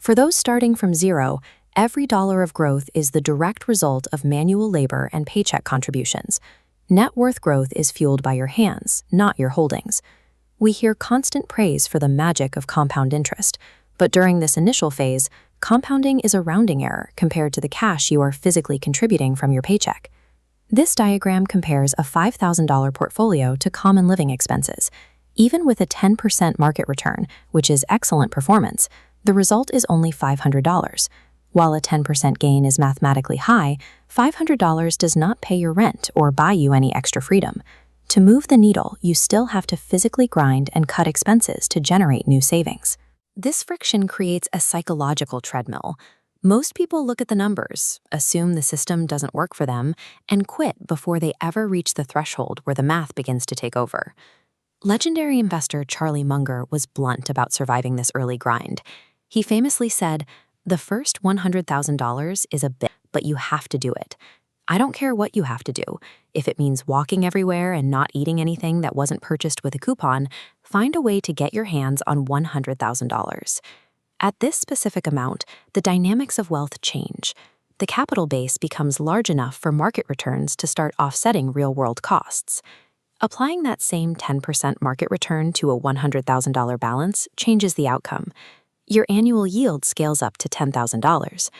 For those starting from zero, every dollar of growth is the direct result of manual labor and paycheck contributions. Net worth growth is fueled by your hands, not your holdings. We hear constant praise for the magic of compound interest, but during this initial phase, compounding is a rounding error compared to the cash you are physically contributing from your paycheck. This diagram compares a $5,000 portfolio to common living expenses. Even with a 10% market return, which is excellent performance, the result is only $500. While a 10% gain is mathematically high, $500 does not pay your rent or buy you any extra freedom. To move the needle, you still have to physically grind and cut expenses to generate new savings. This friction creates a psychological treadmill. Most people look at the numbers, assume the system doesn't work for them, and quit before they ever reach the threshold where the math begins to take over. Legendary investor Charlie Munger was blunt about surviving this early grind. He famously said, "The first $100,000 is a bit, but you have to do it. I don't care what you have to do. If it means walking everywhere and not eating anything that wasn't purchased with a coupon, find a way to get your hands on $100,000. At this specific amount, the dynamics of wealth change. The capital base becomes large enough for market returns to start offsetting real-world costs. Applying that same 10% market return to a $100,000 balance changes the outcome. Your annual yield scales up to $10,000.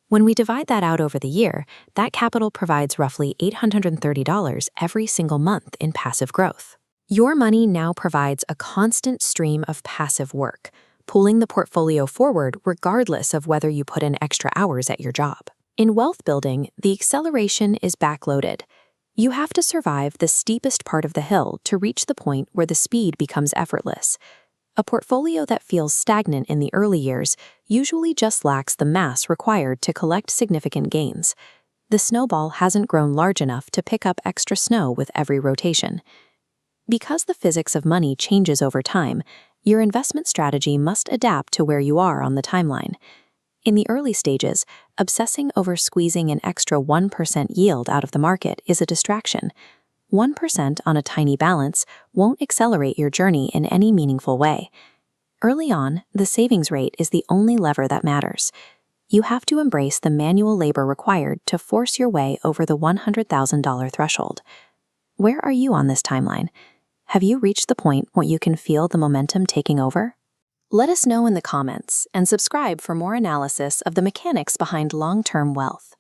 When we divide that out over the year, that capital provides roughly $830 every single month in passive growth. Your money now provides a constant stream of passive work, pulling the portfolio forward regardless of whether you put in extra hours at your job. In wealth building, the acceleration is backloaded. You have to survive the steepest part of the hill to reach the point where the speed becomes effortless. A portfolio that feels stagnant in the early years usually just lacks the mass required to collect significant gains. The snowball hasn't grown large enough to pick up extra snow with every rotation. Because the physics of money changes over time, your investment strategy must adapt to where you are on the timeline. In the early stages, obsessing over squeezing an extra 1% yield out of the market is a distraction. 1% on a tiny balance won't accelerate your journey in any meaningful way. Early on, the savings rate is the only lever that matters. You have to embrace the manual labor required to force your way over the $100,000 threshold. Where are you on this timeline? Have you reached the point where you can feel the momentum taking over? Let us know in the comments and subscribe for more analysis of the mechanics behind long-term wealth.